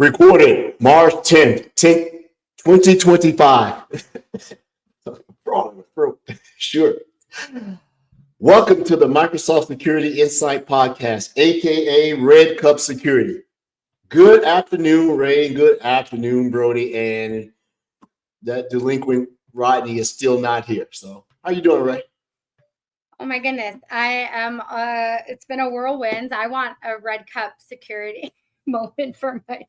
Recorded March 10th, 2025. Sure. Welcome to the Microsoft Security Insight Podcast, aka Red Cup Security. Good afternoon, Ray. Good afternoon, Brody. And that delinquent Rodney is still not here. So, how you doing, Ray? Oh my goodness, I am. It's been a whirlwind. I want a Red Cup Security moment for my.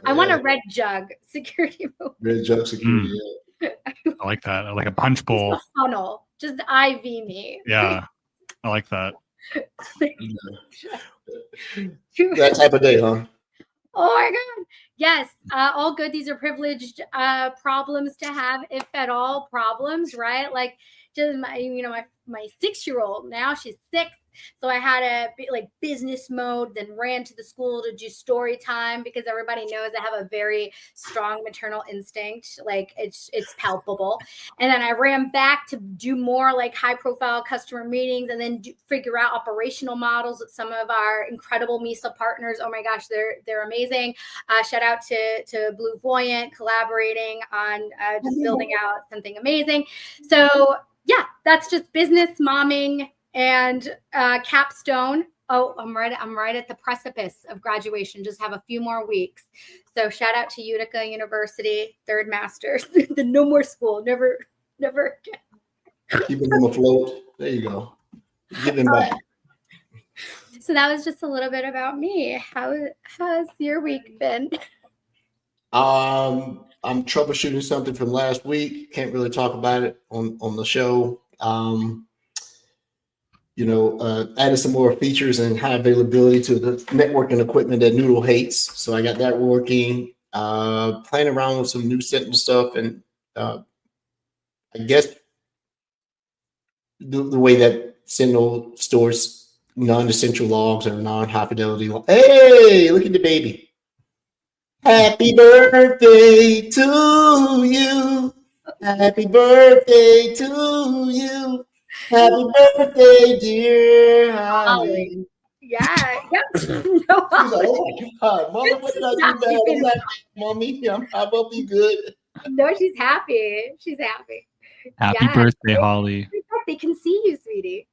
I want a red jug security moment. Red jug security. I like that. I like a punch bowl. Just a funnel. Just IV me. Yeah, I like that. That type of day, huh? Oh my God. Yes. All good. These are privileged problems to have, if at all problems, right? Like just my 6-year-old now, she's 6. So I had a like business mode, then ran to the school to do story time because everybody knows I have a very strong maternal instinct. Like it's palpable. And then I ran back to do more like high profile customer meetings and then figure out operational models with some of our incredible MISA partners. Oh my gosh, they're amazing. Shout out to Blue Voyant collaborating on just building out something amazing. So yeah, that's just business momming. And capstone. Oh, I'm right at the precipice of graduation. Just have a few more weeks. So shout out to Utica University, third masters. The no more school, never again. Keeping them afloat. There you go. Give them back. So that was just a little bit about me. How's your week been? I'm troubleshooting something from last week. Can't really talk about it on the show. Added some more features and high availability to the networking equipment that Noodle hates. So I got that working. Playing around with some new Sentinel stuff, and I guess the way that Sentinel stores non-essential logs or non-high fidelity logs. Hey, look at the baby! Happy birthday to you! Happy birthday to you! Happy birthday, dear Holly. Yeah. No, she's like, oh my God, Mommy, what did I do bad? Mommy, I will be good. No, she's happy. She's happy. Happy birthday, Holly. They can see you, sweetie.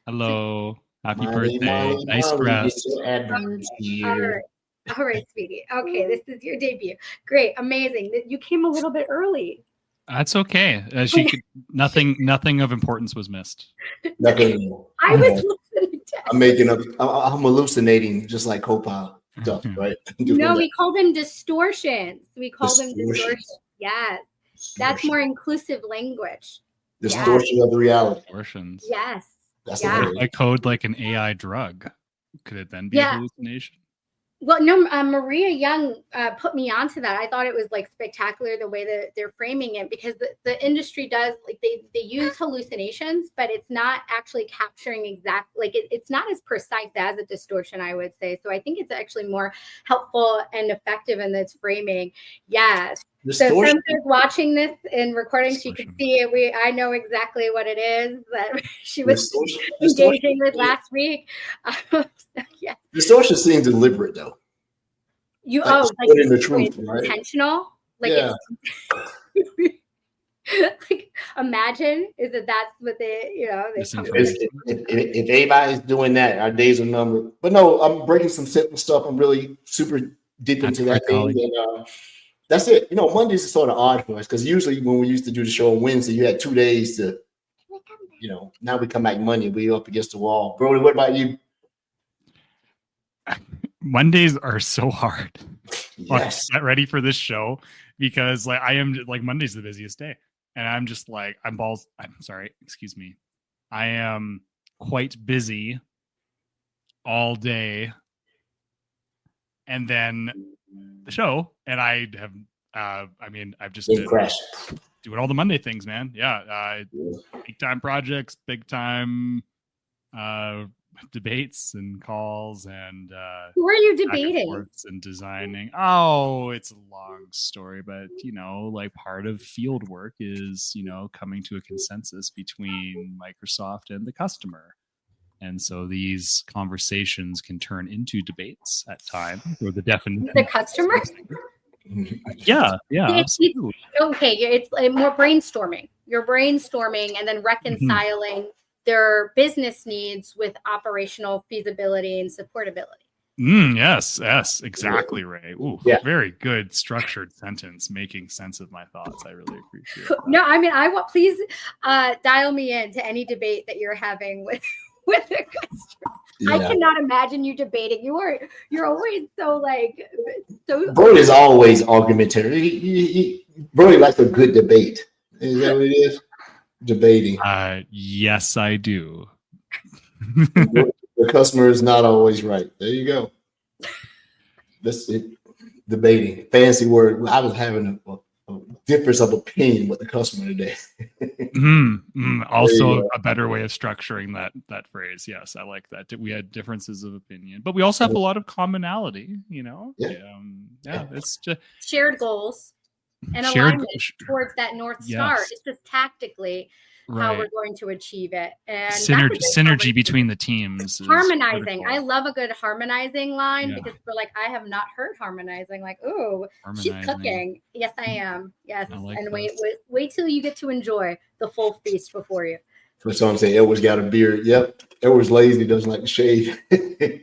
Hello. Happy Molly, birthday. Nice dress. All right, sweetie. Okay, this is your debut. Great, amazing. You came a little bit early. That's okay. Nothing of importance was missed. Nothing. I was listening to. I'm hallucinating, just like Copilot stuff, right? No, we call them distortions. Them distortions. Yes, that's more inclusive language. Distortion of the reality. Distortions. Yes. That's I code like an AI drug. Could it then be a hallucination? Well, no, Maria Young put me onto that. I thought it was like spectacular the way that they're framing it, because the industry does like they use hallucinations, but it's not actually capturing it's not as precise as a distortion, I would say. So I think it's actually more helpful and effective in its framing. Yes. So since watching this and recording, she could see it. I know exactly what it is that she was engaging with last week. Yeah. Distortion seems deliberate, though. Like the truth, right? Intentional. Like, yeah. Like, imagine that's what they. If anybody's doing that, our days are numbered. But no, I'm breaking some simple stuff. I'm really super deep into that thing. And, that's it. Mondays is sort of odd for us because usually when we used to do the show on Wednesday, you had 2 days to, now we come back Monday, we up against the wall. Brody, what about you? Mondays are so hard. Yes. Get ready for this show because I am Monday's the busiest day. And I'm just excuse me. I am quite busy all day. And then the show, and I have I've just been doing all the Monday things, man. Big time projects, big time debates and calls, and who are you debating and designing. Oh, it's a long story, but part of field work is coming to a consensus between Microsoft and the customer. And so these conversations can turn into debates at times, or the definition. The customer? Yeah, It's absolutely. okay, it's more brainstorming. You're brainstorming and then reconciling their business needs with operational feasibility and supportability. Yes, exactly, Ray. Ooh, Yeah. Very good structured sentence, making sense of my thoughts. I really appreciate that. No, I mean, please dial me in to any debate that you're having with a customer. Yeah. I cannot imagine you debating. You're always so Brody is always argumentative. Brody likes a good debate. Is that what it is? Debating. Yes, I do. The customer is not always right. There you go. That's it. Debating. Fancy word. I was having a difference of opinion with the customer today. Also, a better way of structuring that phrase. Yes, I like that. We had differences of opinion, but we also have a lot of commonality. It's just shared goals and alignment towards that North Star. It's just tactically how we're going to achieve it. And synergy between the teams. Harmonizing. I love a good harmonizing line because we're like, I have not heard harmonizing. Like, ooh, she's cooking. Yes, I am. Yes. And wait till you get to enjoy the full feast before you. For some say Edward's got a beard. Yep. Edward's lazy, doesn't like to shave. I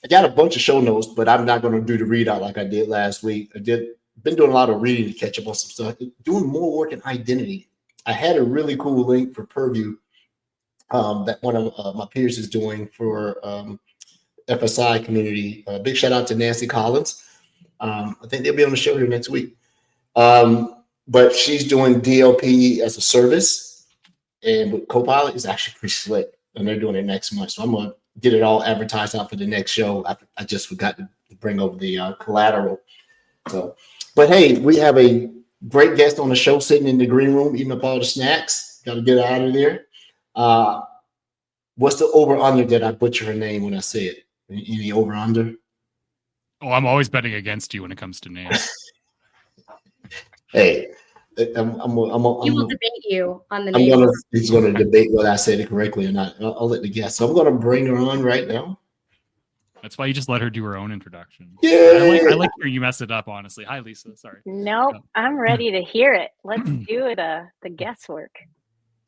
got a bunch of show notes, but I'm not going to do the readout like I did last week. Been doing a lot of reading to catch up on some stuff, doing more work in identity. I had a really cool link for Purview that one of my peers is doing for FSI community. Big shout out to Nancy Collins. I think they'll be on the show here next week. But she's doing DLP as a service, and with Copilot is actually pretty slick, and they're doing it next month. So I'm going to get it all advertised out for the next show. I just forgot to bring over the collateral. So, but hey, we have a great guest on the show sitting in the green room, eating up all the snacks. Got to get out of there. What's the over-under that I butcher her name when I say it? Any over-under? Oh, I'm always betting against you when it comes to names. Hey, He will debate you on the name. He's going to debate whether I said it correctly or not. I'll let the guest. So I'm going to bring her on right now. That's why you just let her do her own introduction. Yeah, I like hearing you mess it up. Honestly, hi Lisa. Sorry. Nope, I'm ready to hear it. Let's do the guesswork.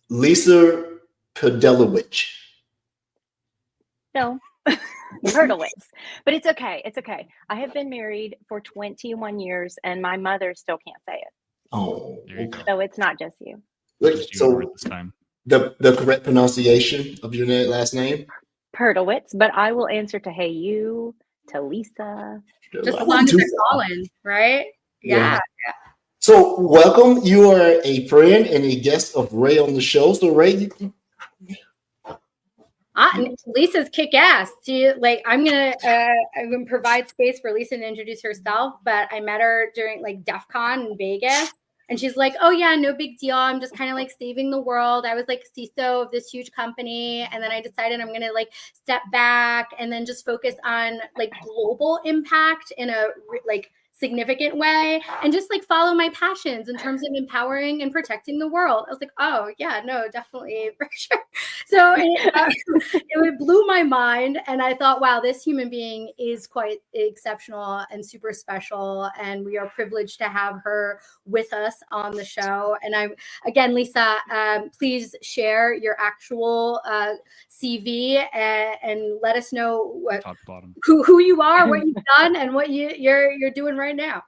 Lisa Perdelwitz. No, Perdelwitz. But it's okay. It's okay. I have been married for 21 years, and my mother still can't say it. Oh, okay. So it's not just you. So this time. The correct pronunciation of your last name? Perdelwitz, but I will answer to hey you, to Lisa. Just as long as they're calling, right? Yeah. So welcome. You are a friend and a guest of Ray on the show. So Ray, Lisa's kick ass. I'm gonna provide space for Lisa to introduce herself, but I met her during DEF CON in Vegas. And she's like, oh, yeah, no big deal. I'm just kind of saving the world. I was CISO of this huge company. And then I decided I'm going to step back and then just focus on global impact in a significant way and just follow my passions in terms of empowering and protecting the world. I was like, oh, yeah, no, definitely, for sure. So it blew my mind. And I thought, wow, this human being is quite exceptional and super special. And we are privileged to have her with us on the show. And again, Lisa, please share your actual CV and let us know who you are, what you've done, and what you're doing right now.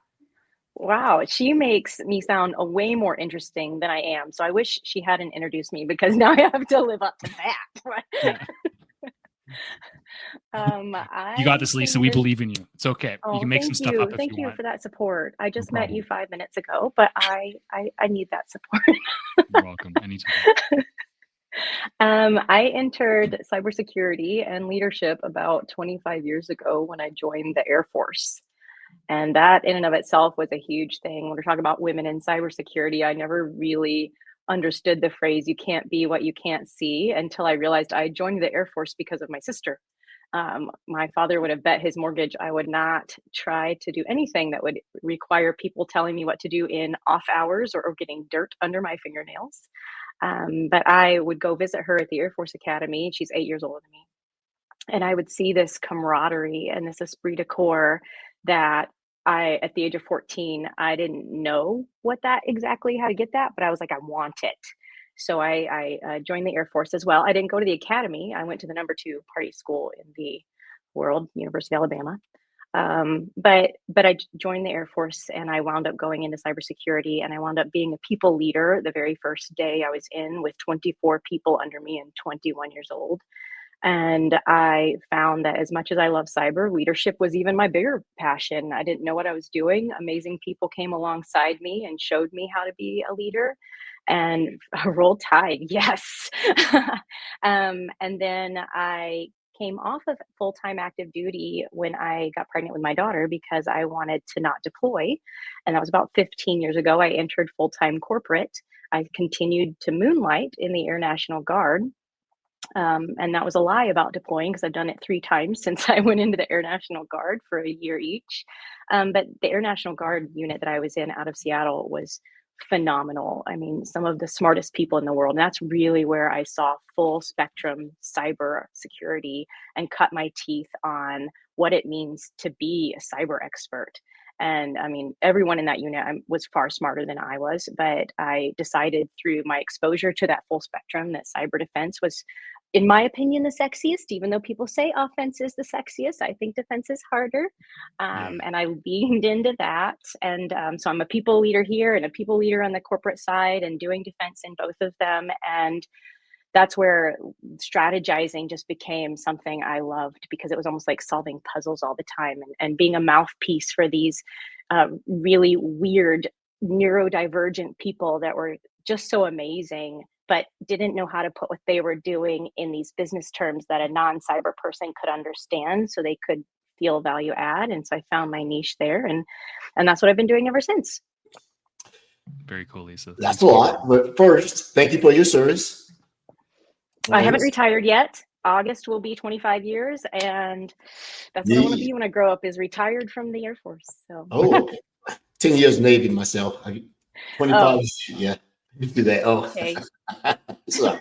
Wow, she makes me sound way more interesting than I am. So I wish she hadn't introduced me because now I have to live up to that. You got this, Lisa. We believe in you. It's okay. You can make some stuff up if you want. Thank you for that support. I just met you 5 minutes ago, but I need that support. You're welcome. Anytime. I entered cybersecurity and leadership about 25 years ago when I joined the Air Force. And that in and of itself was a huge thing. When we're talking about women in cybersecurity, I never really understood the phrase, you can't be what you can't see, until I realized I joined the Air Force because of my sister. My father would have bet his mortgage I would not try to do anything that would require people telling me what to do in off hours or getting dirt under my fingernails. But I would go visit her at the Air Force Academy. She's 8 years older than me. And I would see this camaraderie and this esprit de corps that at the age of 14, I didn't know how to get that, but I was like, I want it. So I joined the Air Force as well. I didn't go to the academy. I went to the #2 party school in the world, University of Alabama. But I joined the Air Force, and I wound up going into cybersecurity, and I wound up being a people leader the very first day I was in, with 24 people under me and 21 years old. And I found that as much as I love cyber, leadership was even my bigger passion. I didn't know what I was doing. Amazing people came alongside me and showed me how to be a leader. And roll tide, yes. And then I came off of full-time active duty when I got pregnant with my daughter, because I wanted to not deploy. And that was about 15 years ago. I entered full-time corporate. I continued to moonlight in the Air National Guard. And that was a lie about deploying, because I've done it 3 times since I went into the Air National Guard for a year each. But the Air National Guard unit that I was in out of Seattle was phenomenal. I mean, some of the smartest people in the world. And that's really where I saw full spectrum cyber security and cut my teeth on what it means to be a cyber expert. And I mean, everyone in that unit was far smarter than I was, but I decided through my exposure to that full spectrum that cyber defense was, in my opinion, the sexiest. Even though people say offense is the sexiest, I think defense is harder. And I leaned into that. And so I'm a people leader here and a people leader on the corporate side, and doing defense in both of them. And that's where strategizing just became something I loved, because it was almost like solving puzzles all the time, and being a mouthpiece for these really weird neurodivergent people that were just so amazing, but didn't know how to put what they were doing in these business terms that a non-cyber person could understand, so they could feel value add. And so I found my niche there, and that's what I've been doing ever since. Very cool, Lisa. That's a lot. But first, thank you for your service. I haven't retired yet. August will be 25 years, and that's what I want to be when I grow up, is retired from the Air Force. So. Oh, 10 years Navy myself. 25, yeah. You do that. Oh, okay. So,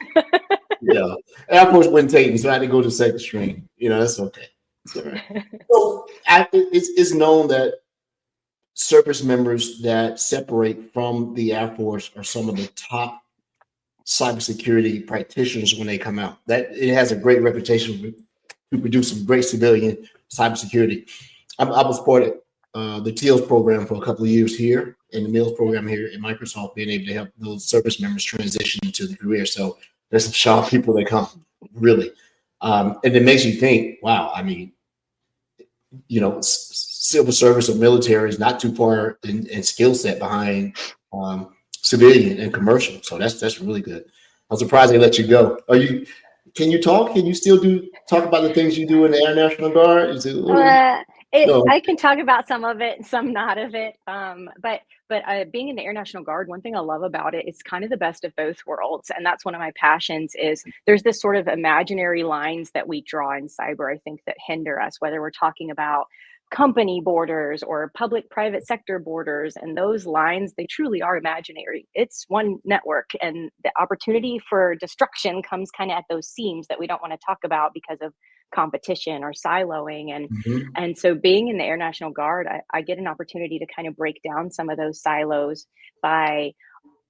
Air Force wouldn't take me, so I had to go to second string. That's okay. It's all right. So it's known that service members that separate from the Air Force are some of the top cybersecurity practitioners when they come out. That it has a great reputation to produce some great civilian cybersecurity. I was part of the TEALS program for a couple of years here, and the MEALS program here at Microsoft, being able to help those service members transition into the career. So there's some sharp people that come, really. And it makes you think, wow, I mean, civil service or military is not too far in skill set behind civilian and commercial. So that's really good. I'm surprised they let you go. Can you talk? Can you still talk about the things you do in the Air National Guard? No. I can talk about some of it and some not of it. But being in the Air National Guard, one thing I love about it is kind of the best of both worlds. And that's one of my passions, is there's this sort of imaginary lines that we draw in cyber, I think, that hinder us, whether we're talking about company borders or public-private sector borders. And those lines, they truly are imaginary. It's one network, and the opportunity for destruction comes kind of at those seams that we don't want to talk about because of competition or siloing. And so being in the Air National Guard, I get an opportunity to kind of break down some of those silos by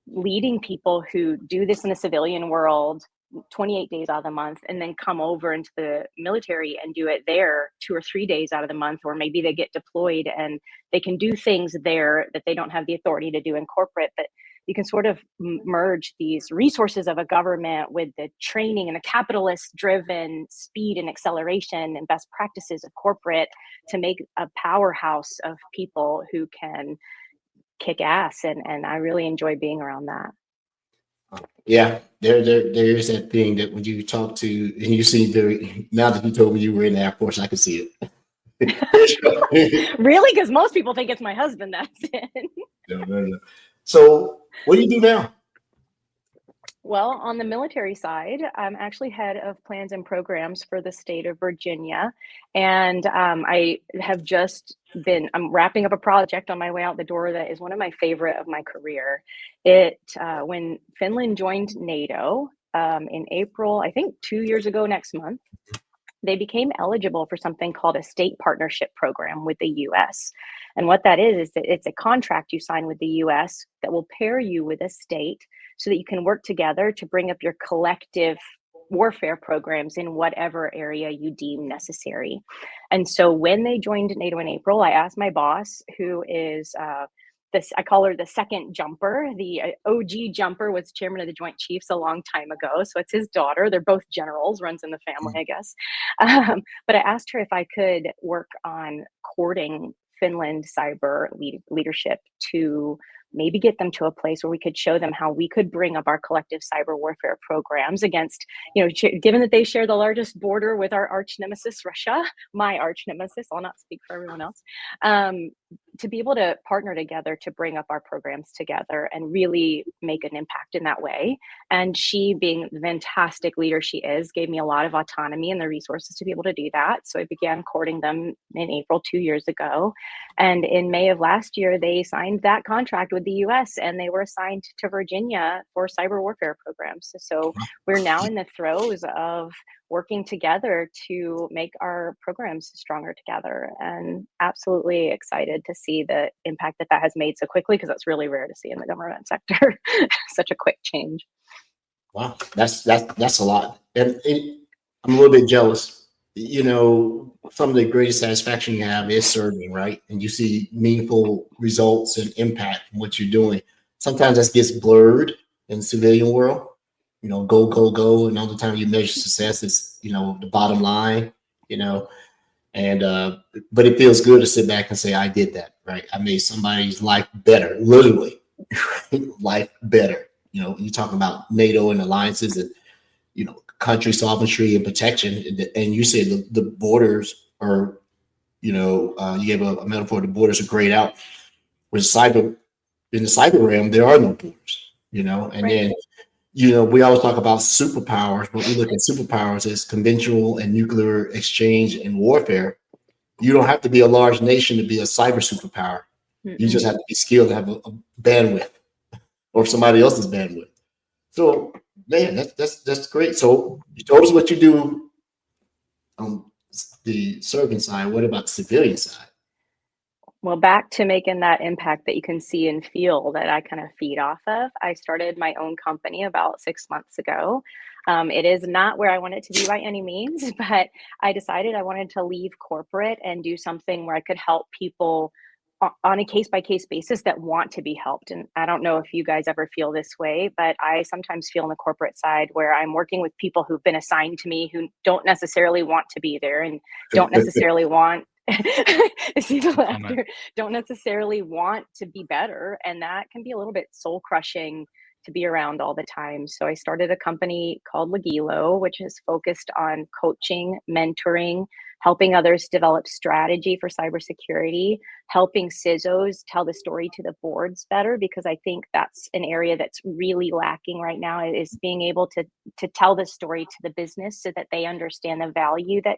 leading people who do this in the civilian world 28 days out of the month, and then come over into the military and do it there 2 or 3 days out of the month, or maybe they get deployed and they can do things there that they don't have the authority to do in corporate. But you can sort of merge these resources of a government with the training and the capitalist driven speed and acceleration and best practices of corporate to make a powerhouse of people who can kick ass. And I really enjoy being around that. Yeah, there is that thing that when you talk to, and you see now that you told me you were in the Air Force, I can see it. Really? Because most people think it's my husband that's in. No. So what do you do now? Well, on the military side, I'm actually head of plans and programs for the state of Virginia. And I have I'm wrapping up a project on my way out the door that is one of my favorite of my career. When Finland joined NATO in April, I think 2 years ago next month, they became eligible for something called a state partnership program with the US. And what that is that it's a contract you sign with the US that will pair you with a state so that you can work together to bring up your collective warfare programs in whatever area you deem necessary. And so when they joined NATO in April, I asked my boss, who is I call her the second jumper. The OG jumper was chairman of the Joint Chiefs a long time ago. So it's his daughter. They're both generals, runs in the family, I guess. But I asked her if I could work on courting Finland cyber leadership to maybe get them to a place where we could show them how we could bring up our collective cyber warfare programs against, given that they share the largest border with our arch nemesis, Russia, my arch nemesis, I'll not speak for everyone else, to be able to partner together to bring up our programs together and really make an impact in that way. And she, being the fantastic leader she is, gave me a lot of autonomy and the resources to be able to do that. So I began courting them in April 2 years ago. And in May of last year, they signed that contract with the US and they were assigned to Virginia for cyber warfare programs. So we're now in the throes of working together to make our programs stronger together, and absolutely excited to see the impact that has made so quickly, because that's really rare to see in the government sector. Such a quick change. Wow, that's a lot. And I'm a little bit jealous. Some of the greatest satisfaction you have is serving, right? And you see meaningful results and impact from what you're doing. Sometimes that gets blurred in the civilian world. Go, go, go. And all the time you measure success is, the bottom line, and, but it feels good to sit back and say, I did that, right? I made somebody's life better, literally, life better. You talk about NATO and alliances and, country sovereignty and protection. And you said the borders are, you gave a metaphor, the borders are grayed out. In the cyber realm, there are no borders, and right. Then, we always talk about superpowers, but we look at superpowers as conventional and nuclear exchange and warfare. You don't have to be a large nation to be a cyber superpower. You just have to be skilled to have a bandwidth or somebody else's bandwidth. So, man, that's great. So you told us what you do on the serving side. What about the civilian side? Well, back to making that impact that you can see and feel that I kind of feed off of. I started my own company about 6 months ago. It is not where I want it to be by any means, but I decided I wanted to leave corporate and do something where I could help people on a case-by-case basis that want to be helped. And I don't know if you guys ever feel this way, but I sometimes feel on the corporate side where I'm working with people who've been assigned to me who don't necessarily want to be there and don't necessarily want don't necessarily want to be better. And that can be a little bit soul crushing to be around all the time. So I started a company called Legilo, which is focused on coaching, mentoring, helping others develop strategy for cybersecurity, helping CISOs tell the story to the boards better, because I think that's an area that's really lacking right now, is being able to tell the story to the business so that they understand the value that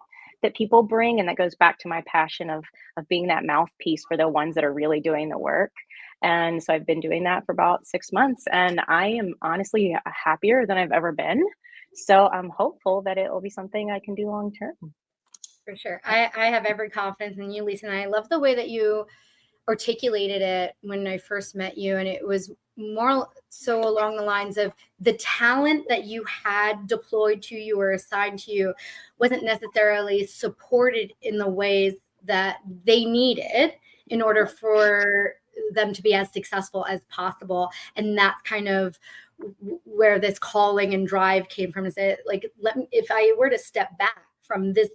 people bring. And that goes back to my passion of being that mouthpiece for the ones that are really doing the work. And so I've been doing that for about 6 months, and I am honestly happier than I've ever been. So I'm hopeful that it will be something I can do long term. For sure. I have every confidence in you, Lisa, and I love the way that you articulated it when I first met you. And it was more so along the lines of the talent that you had deployed to you or assigned to you wasn't necessarily supported in the ways that they needed in order for them to be as successful as possible. And that's kind of where this calling and drive came from, is that, like, if I were to step back from this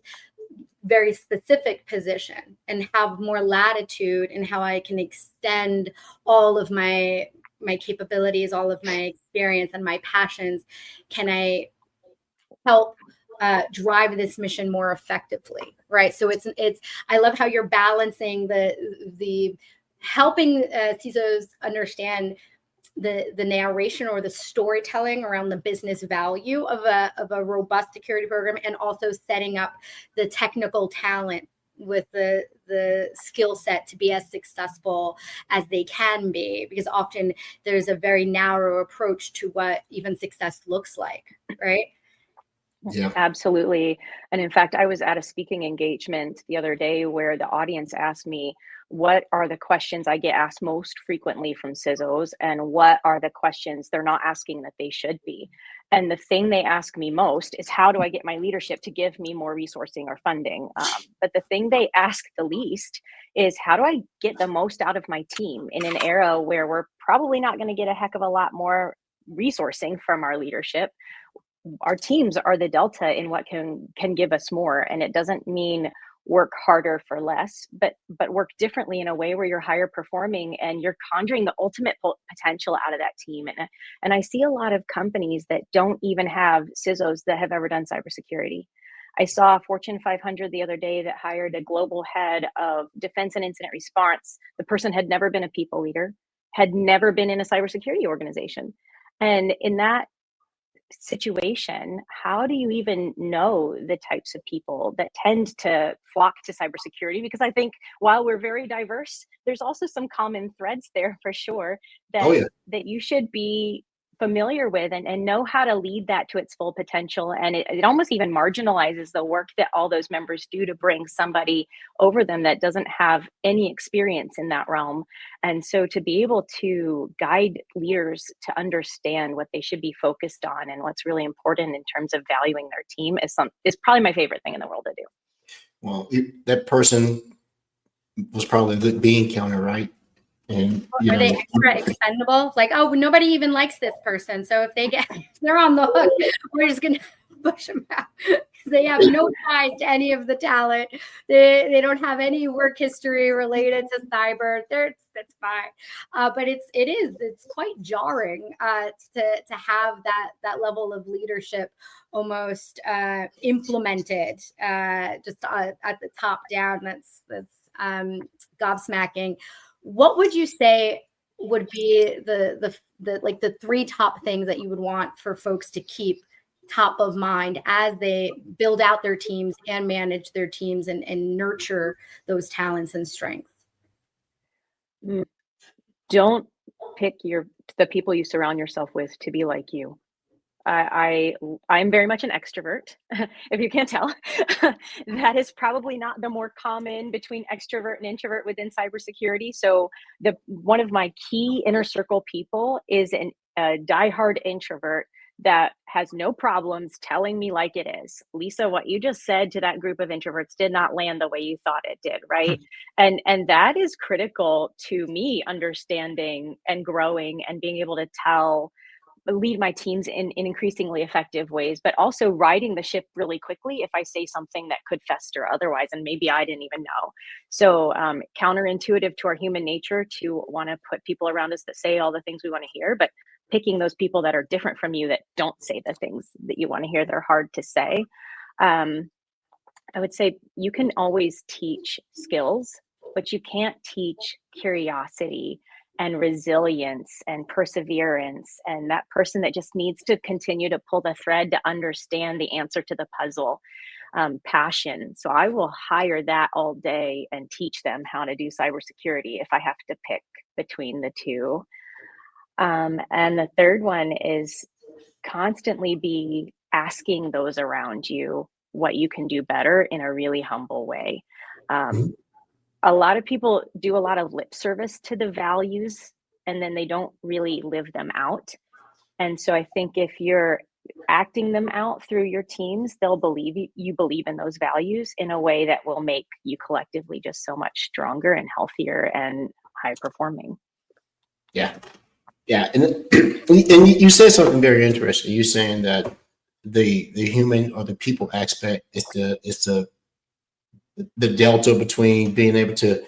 very specific position and have more latitude in how I can extend all of my capabilities, all of my experience and my passions, can I help drive this mission more effectively, right? So it's I love how you're balancing the helping CISOs understand the narration or the storytelling around the business value of a robust security program, and also setting up the technical talent with the skill set to be as successful as they can be, because often there's a very narrow approach to what even success looks like, right? Yeah, absolutely. And in fact, I was at a speaking engagement the other day where the audience asked me, what are the questions I get asked most frequently from CISOs, and what are the questions they're not asking that they should be? And the thing they ask me most is, how do I get my leadership to give me more resourcing or funding? But the thing they ask the least is, how do I get the most out of my team in an era where we're probably not going to get a heck of a lot more resourcing from our leadership? Our teams are the delta in what can give us more. And it doesn't mean work harder for less, but work differently in a way where you're higher performing and you're conjuring the ultimate potential out of that team. And I see a lot of companies that don't even have CISOs that have ever done cybersecurity. I saw a Fortune 500 the other day that hired a global head of defense and incident response. The person had never been a people leader, had never been in a cybersecurity organization. And in that situation, how do you even know the types of people that tend to flock to cybersecurity? Because I think while we're very diverse, there's also some common threads there for sure that that you should be familiar with and know how to lead that to its full potential. And it almost even marginalizes the work that all those members do to bring somebody over them that doesn't have any experience in that realm. And so to be able to guide leaders to understand what they should be focused on and what's really important in terms of valuing their team is probably my favorite thing in the world to do. Well, that person was probably a good bean counter, right? And are they extra expendable? Like, oh, nobody even likes this person, so if they're on the hook, we're just gonna push them out because they have no ties to any of the talent. They don't have any work history related to cyber. That's fine. But it's quite jarring to have that level of leadership almost implemented just at the top down. That's gobsmacking. What would you say would be the three top things that you would want for folks to keep top of mind as they build out their teams and manage their teams and nurture those talents and strengths? Don't pick the people you surround yourself with to be like you. I'm very much an extrovert, if you can't tell. That is probably not the more common between extrovert and introvert within cybersecurity. So one of my key inner circle people is a diehard introvert that has no problems telling me like it is. Lisa, what you just said to that group of introverts did not land the way you thought it did, right? And that is critical to me understanding and growing and being able to lead my teams in increasingly effective ways, but also riding the ship really quickly if I say something that could fester otherwise, and maybe I didn't even know. So counterintuitive to our human nature to want to put people around us that say all the things we want to hear, but picking those people that are different from you that don't say the things that you want to hear, they're hard to say. I would say you can always teach skills, but you can't teach curiosity and resilience and perseverance, and that person that just needs to continue to pull the thread to understand the answer to the puzzle, passion. So I will hire that all day and teach them how to do cybersecurity if I have to pick between the two. And the third one is constantly be asking those around you what you can do better in a really humble way. A lot of people do a lot of lip service to the values and then they don't really live them out. And so I think if you're acting them out through your teams, they'll believe you believe in those values in a way that will make you collectively just so much stronger and healthier and high performing. Yeah. And you said something very interesting. You're saying that the human or the people aspect is the delta between being able to,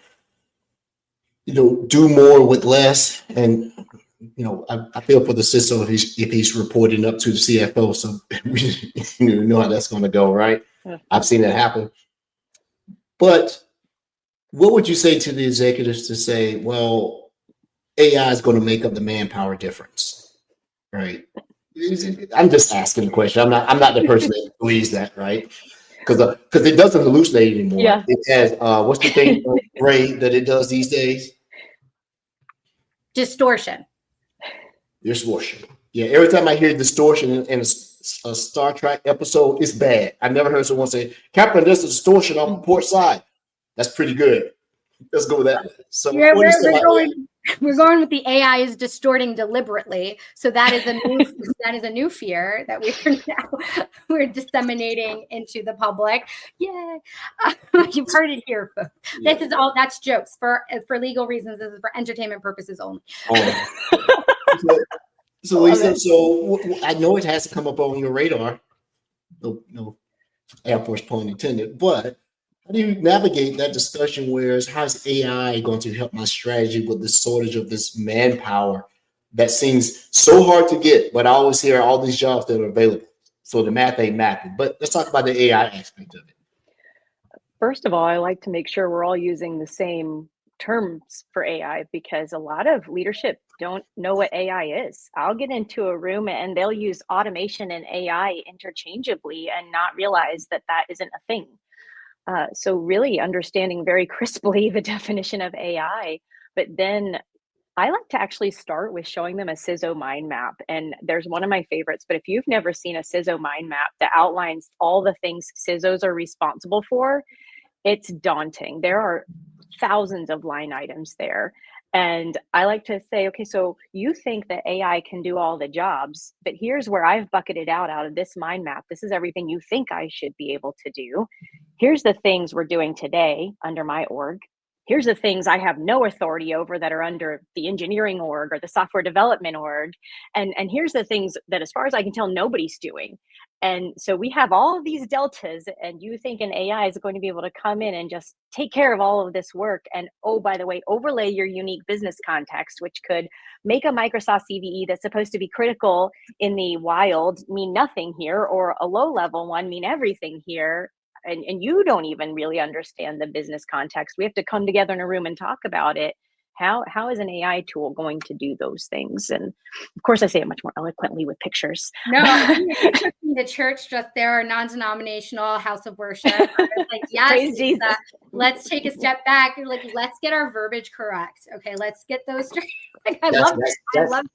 do more with less. And, I feel for the CISO if he's reporting up to the CFO. So you know how that's going to go, right? Yeah. I've seen that happen. But what would you say to the executives to say, well, AI is going to make up the manpower difference, right? I'm just asking the question. I'm not the person that believes that, right? Because it doesn't hallucinate anymore. Yeah. It has what's the thing, Ray, that it does these days? Distortion. Distortion. Yeah. Every time I hear distortion in a Star Trek episode, it's bad. I've never heard someone say, "Captain, there's a distortion on the port side." That's pretty good. Let's go with that. So we're going with the AI is distorting deliberately. So that is a new fear that we're disseminating into the public. Yeah, you've heard it here, folks. Yeah. This is all. That's jokes for legal reasons. This is for entertainment purposes only. So Lisa, so I know it has to come up on your radar. No Air Force pun intended, but how do you navigate that discussion? Whereas, how's AI going to help my strategy with the shortage of this manpower that seems so hard to get? But I always hear all these jobs that are available. So the math ain't mapping. But let's talk about the AI aspect of it. First of all, I like to make sure we're all using the same terms for AI, because a lot of leadership don't know what AI is. I'll get into a room and they'll use automation and AI interchangeably and not realize that that isn't a thing. So really understanding very crisply the definition of AI, but then I like to actually start with showing them a CISO mind map. And there's one of my favorites, but if you've never seen a CISO mind map that outlines all the things CISOs are responsible for, it's daunting. There are thousands of line items there. And I like to say, okay, so you think that AI can do all the jobs, but here's where I've bucketed out of this mind map. This is everything you think I should be able to do. Here's the things we're doing today under my org. Here's the things I have no authority over that are under the engineering org or the software development org. And here's the things that, as far as I can tell, nobody's doing. And so we have all of these deltas, and you think an AI is going to be able to come in and just take care of all of this work. And oh, by the way, overlay your unique business context, which could make a Microsoft CVE that's supposed to be critical in the wild mean nothing here, or a low level one mean everything here. And you don't even really understand the business context. We have to come together in a room and talk about it. How is an AI tool going to do those things? And of course, I say it much more eloquently with pictures. No, the church just there, our non-denominational house of worship. Like, yes, Lisa, let's take a step back. Like, let's get our verbiage correct. Okay, let's get those straight. Like, I love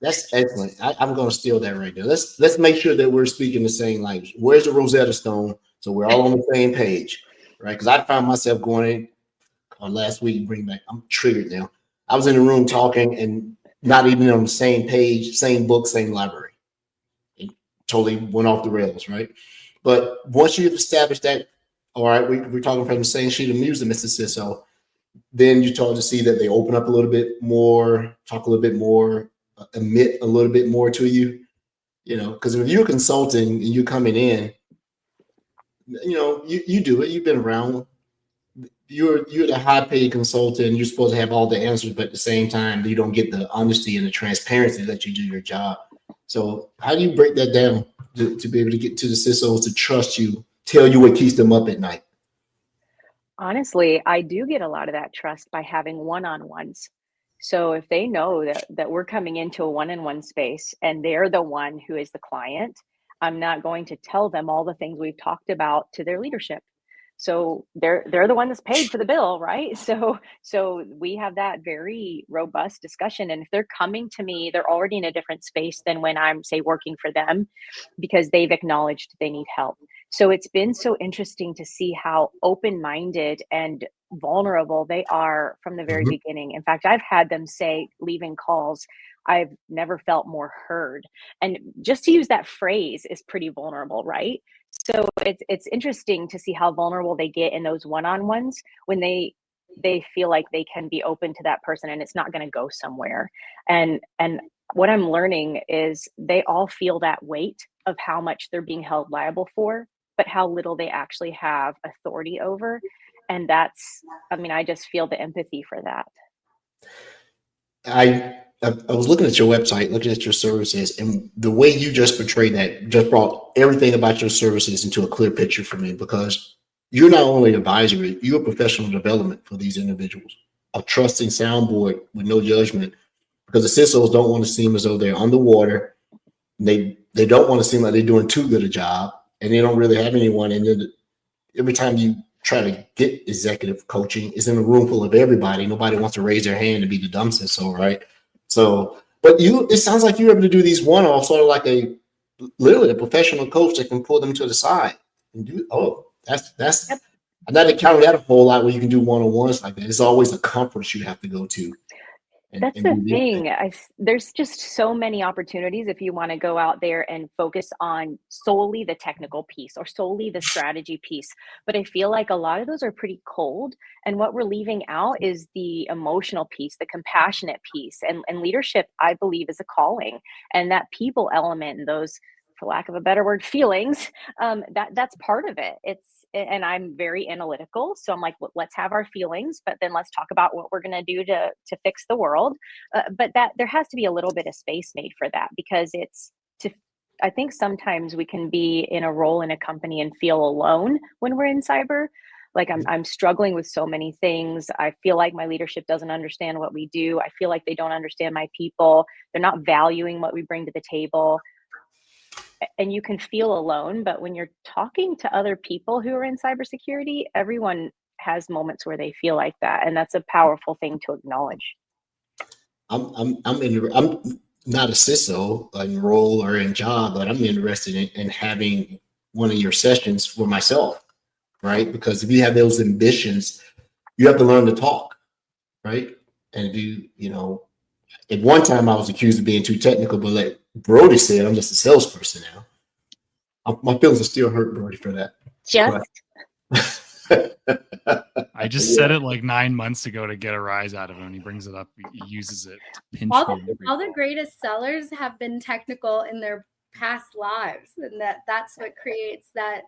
that's excellent. I'm going to steal that right there. Let's make sure that we're speaking the same language. Where's the Rosetta Stone? So we're all on the same page, right? Because I found myself going in last week. I'm triggered now. I was in the room talking and not even on the same page, same book, same library. It totally went off the rails, right? But once you've established that, all right, we're talking from the same sheet of music, Mr. CISO, then you start to see that they open up a little bit more, talk a little bit more, admit a little bit more to you, because if you're consulting and you're coming in, you do it. You've been around. You're the high paid consultant. You're supposed to have all the answers, but at the same time, you don't get the honesty and the transparency that you do your job. So how do you break that down to be able to get to the CISOs to trust you, tell you what keeps them up at night? Honestly, I do get a lot of that trust by having one-on-ones. So if they know that we're coming into a one-on-one space and they're the one who is the client, I'm not going to tell them all the things we've talked about to their leadership. So they're the one that's paid for the bill, right? So we have that very robust discussion. And if they're coming to me, they're already in a different space than when I'm, say, working for them, because they've acknowledged they need help. So it's been so interesting to see how open-minded and vulnerable they are from the very beginning. In fact, I've had them say, leaving calls, I've never felt more heard. And just to use that phrase is pretty vulnerable, right? So it's interesting to see how vulnerable they get in those one-on-ones when they feel like they can be open to that person and it's not going to go somewhere. And what I'm learning is they all feel that weight of how much they're being held liable for, but how little they actually have authority over. And I just feel the empathy for that. I was looking at your website, looking at your services, and the way you just portrayed that just brought everything about your services into a clear picture for me, because you're not only advisory, you're professional development for these individuals, a trusting soundboard with no judgment because the CISOs don't want to seem as though they're underwater. They don't want to seem like they're doing too good a job, and they don't really have anyone. And then every time you try to get executive coaching, it's in a room full of everybody. Nobody wants to raise their hand and be the dumb CISO, right? So, but it sounds like you're able to do these one-offs, sort of like literally a professional coach that can pull them to the side and do. Oh, that's. Yep. I'm not encountered that a whole lot where you can do one-on-ones like that. It's always a conference you have to go to. That's the thing. There's just so many opportunities if you want to go out there and focus on solely the technical piece or solely the strategy piece. But I feel like a lot of those are pretty cold. And what we're leaving out is the emotional piece, the compassionate piece. And leadership, I believe, is a calling. And that people element and those, for lack of a better word, feelings, that's part of it. And I'm very analytical. So I'm like, let's have our feelings, but then let's talk about what we're going to do to fix the world. But that there has to be a little bit of space made for that, because I think sometimes we can be in a role in a company and feel alone when we're in cyber. Like I'm struggling with so many things. I feel like my leadership doesn't understand what we do. I feel like they don't understand my people. They're not valuing what we bring to the table. And you can feel alone, but when you're talking to other people who are in cybersecurity, everyone has moments where they feel like that, and that's a powerful thing to acknowledge. I'm not a CISO in role or in job, but I'm interested in having one of your sessions for myself, right? Because if you have those ambitions, you have to learn to talk, right? And if you at one time I was accused of being too technical, but like Brody said, I'm just a salesperson now. My feelings are still hurt, Brody, for that. I just said it like 9 months ago to get a rise out of him. He brings it up. He uses it to pinch me. All the greatest sellers have been technical in their past lives, and that's what creates that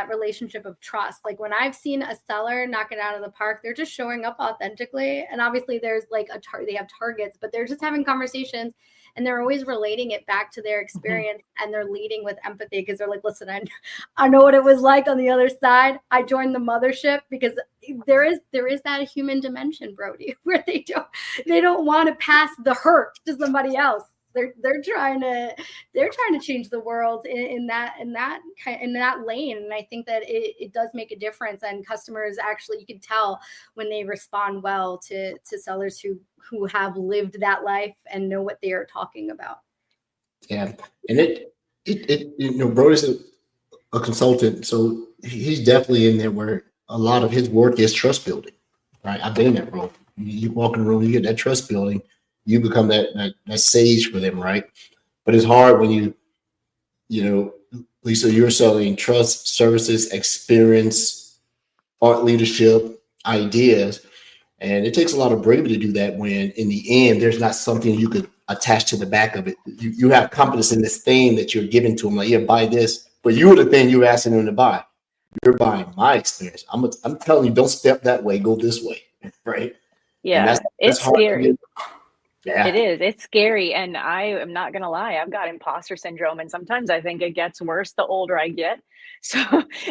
relationship of trust. Like when I've seen a seller knock it out of the park, they're just showing up authentically. And obviously there's like they have targets, but they're just having conversations and they're always relating it back to their experience, and they're leading with empathy because they're like, listen, I know what it was like on the other side. I joined the mothership, because there is that human dimension, Brody, where they don't want to pass the hurt to somebody else. They're trying to change the world in that lane, and I think that it does make a difference. And customers actually, you can tell when they respond well to sellers who have lived that life and know what they are talking about. Yeah, and Brody's a consultant, so he's definitely in there where a lot of his work is trust building, right? I've been in that role. You walk in the room, you get that trust building. You become that sage for them, right? But it's hard when Lisa, you're selling trust, services, experience, art, leadership, ideas. And it takes a lot of bravery to do that when in the end, there's not something you could attach to the back of it. You have confidence in this thing that you're giving to them. Like, yeah, buy this. But you were the thing you were asking them to buy. You're buying my experience. I'm telling you, don't step that way, go this way, right? Yeah, it's scary. Yeah. It is. It's scary. And I am not going to lie. I've got imposter syndrome. And sometimes I think it gets worse the older I get. So,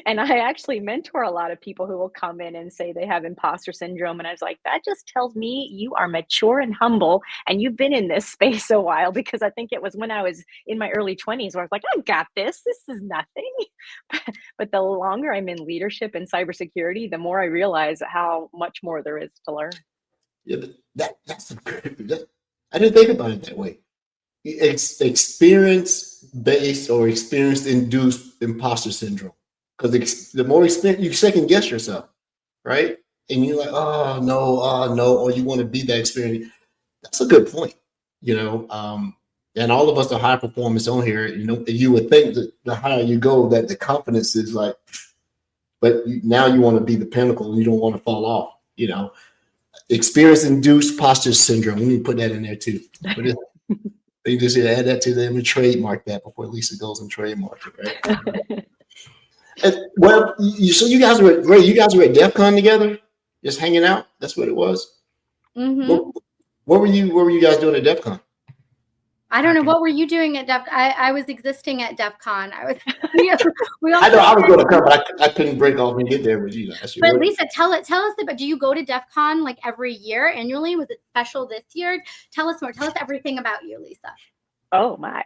and I actually mentor a lot of people who will come in and say they have imposter syndrome. And I was like, that just tells me you are mature and humble and you've been in this space a while, because I think it was when I was in my early 20s where I was like, I got this. This is nothing. But the longer I'm in leadership and cybersecurity, the more I realize how much more there is to learn. Yeah, that's a good. I didn't think about it that way. It's experience-based or experience-induced imposter syndrome. Because the more experience, you second guess yourself, right? And you're like, oh no, or you want to be that experience. That's a good point, and all of us are high performance on here. You would think that the higher you go, that the confidence is like, but now you want to be the pinnacle and you don't want to fall off, Experience-induced imposter syndrome. We need to put that in there too. But they just add that to them and trademark that before Lisa goes and trademark it, right? So you guys were great. You guys were at DEF CON together, just hanging out. That's what it was. Mm-hmm. What were you guys doing at DEF CON? I don't know, what were you doing at I was existing at DEF CON. I was we I know I was going to come, but I couldn't break off and get there with you guys. But Lisa, tell us about, do you go to DEF CON like every year annually? Was it special this year? Tell us more. Tell us everything about you, Lisa. Oh my.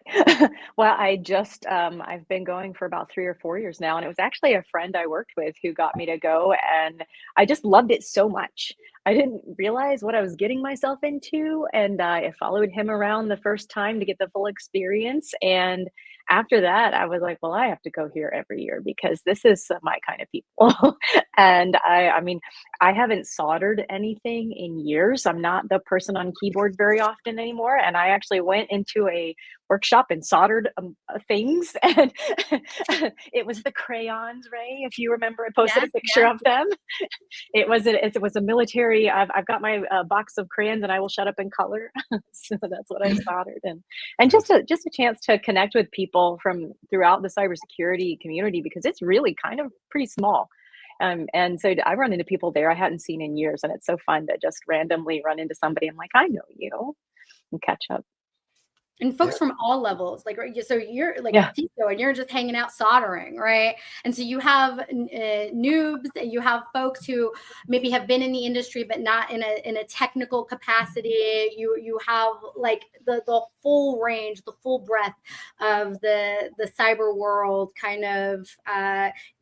Well, I just, I've been going for about 3 or 4 years now, and it was actually a friend I worked with who got me to go, and I just loved it so much. I didn't realize what I was getting myself into, and I followed him around the first time to get the full experience. And after that, I was like, well, I have to go here every year because this is my kind of people. And I mean, I haven't soldered anything in years. I'm not the person on keyboard very often anymore. And I actually went into a workshop and soldered things. And it was the crayons, Ray. If you remember, I posted a picture of them. It was a military. I've got my box of crayons, and I will shut up and color. So that's what I soldered, and just a chance to connect with people from throughout the cybersecurity community, because it's really kind of pretty small. And so I run into people there I hadn't seen in years, and it's so fun to just randomly run into somebody. I'm like, I know you, and catch up. And folks from all levels, like, so you're like a CISO and you're just hanging out soldering, right? And so you have noobs, you have folks who maybe have been in the industry but not in a technical capacity. You have like the full range, the full breadth of the cyber world kind of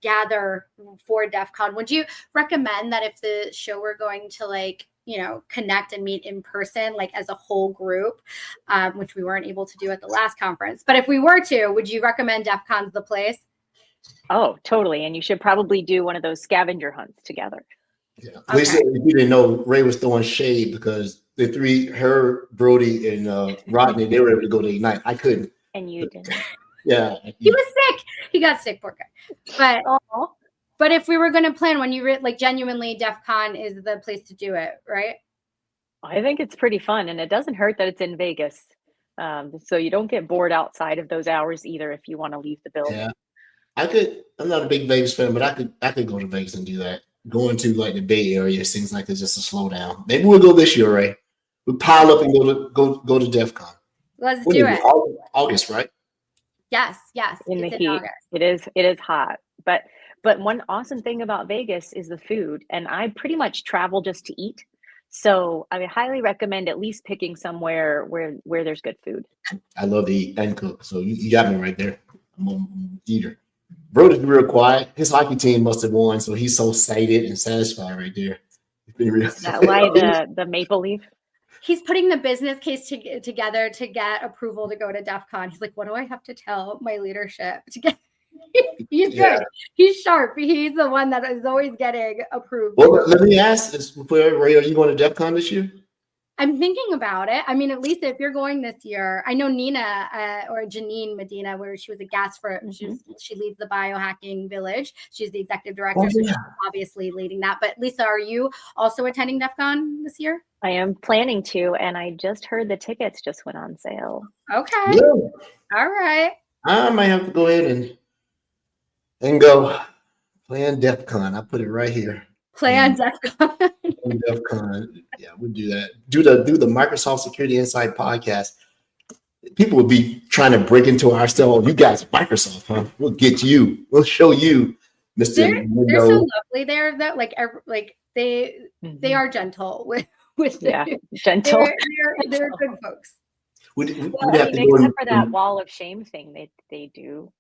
gather for DEF CON. Would you recommend that if the show were going to like, connect and meet in person, like as a whole group, which we weren't able to do at the last conference. But if we were to, would you recommend DEF CON's the place? Oh, totally. And you should probably do one of those scavenger hunts together. Yeah. Okay. Lisa, you didn't know, Ray was throwing shade because the three, her, Brody, and Rodney, they were able to go to Ignite. I couldn't. And you didn't. Yeah. He was sick. He got sick, poor guy. But if we were going to plan, when you like genuinely, DEF CON is the place to do it, right? I think it's pretty fun, and it doesn't hurt that it's in Vegas. So you don't get bored outside of those hours either if you want to leave the building. Yeah, I'm not a big Vegas fan, but I could go to Vegas and do that. Going to like the Bay Area seems like it's just a slowdown. Maybe we'll go this year, Ray. We pile up and go to DEF CON. Let's do it. August, right? Yes. In the heat. August. It is hot, but one awesome thing about Vegas is the food, and I pretty much travel just to eat. So I highly recommend at least picking somewhere where there's good food. I love to eat and cook, so you got me right there. I'm an eater. Brody's real quiet. His hockey team must have won, so he's so excited and satisfied right there. It's been real. Is that why the maple leaf? He's putting the business case together to get approval to go to DEF CON. He's like, what do I have to tell my leadership to get? He's good. He's sharp. He's the one that is always getting approved. Well, let me ask this, Ray, are you going to DEF CON this year? I'm thinking about it. I mean, at least if you're going this year, I know Nina or Janine Medina, where she was a guest for, she leads the biohacking village. She's the executive director, so she's obviously leading that. But Lisa, are you also attending DEF CON this year? I am planning to, and I just heard the tickets just went on sale. Okay. Yeah. All right. I might have to go ahead and go plan DEF CON. I put it right here. Plan DEF CON. DEF CON. Yeah, we'll do that. Do the Microsoft Security Insight podcast. People would be trying to break into our stuff. Oh, you guys are Microsoft, huh? We'll get you. We'll show you, Mr. They're so lovely. They're that like they are gentle with gentle. They're good folks. Except for that wall of shame thing they do.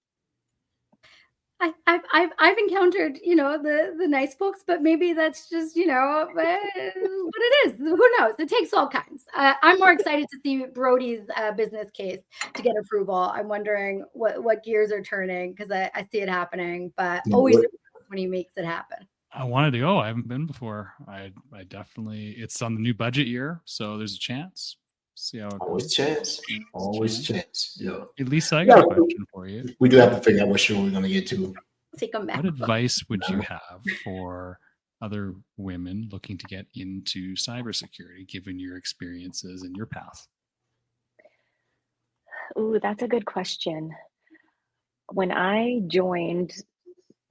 I've encountered, the nice folks, but maybe that's just, what it is. Who knows? It takes all kinds. I'm more excited to see Brody's business case to get approval. I'm wondering what gears are turning because I see it happening, but always when he makes it happen. I wanted to go. I haven't been before. I definitely, it's on the new budget year, so there's a chance. See how it always goes. Always chance. Yeah. Hey, Lisa, I got a question for you. We do have to figure out what show we're going to get to. Take them back. What advice would you have for other women looking to get into cybersecurity, given your experiences and your path? Ooh, that's a good question. When I joined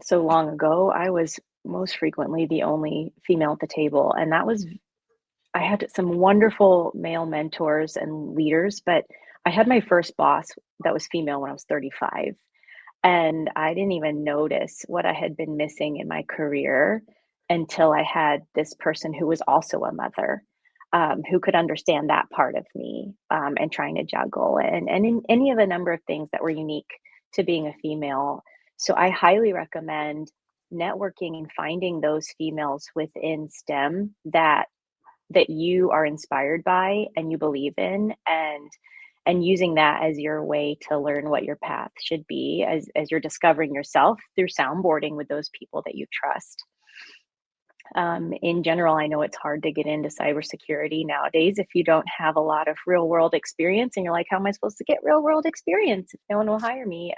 so long ago, I was most frequently the only female at the table, and I had some wonderful male mentors and leaders, but I had my first boss that was female when I was 35. And I didn't even notice what I had been missing in my career until I had this person who was also a mother, who could understand that part of me, and trying to juggle and in any of a number of things that were unique to being a female. So I highly recommend networking and finding those females within STEM that you are inspired by and you believe in, and using that as your way to learn what your path should be as you're discovering yourself through soundboarding with those people that you trust. In general, I know it's hard to get into cybersecurity nowadays if you don't have a lot of real world experience, and you're like, how am I supposed to get real world experience if no one will hire me?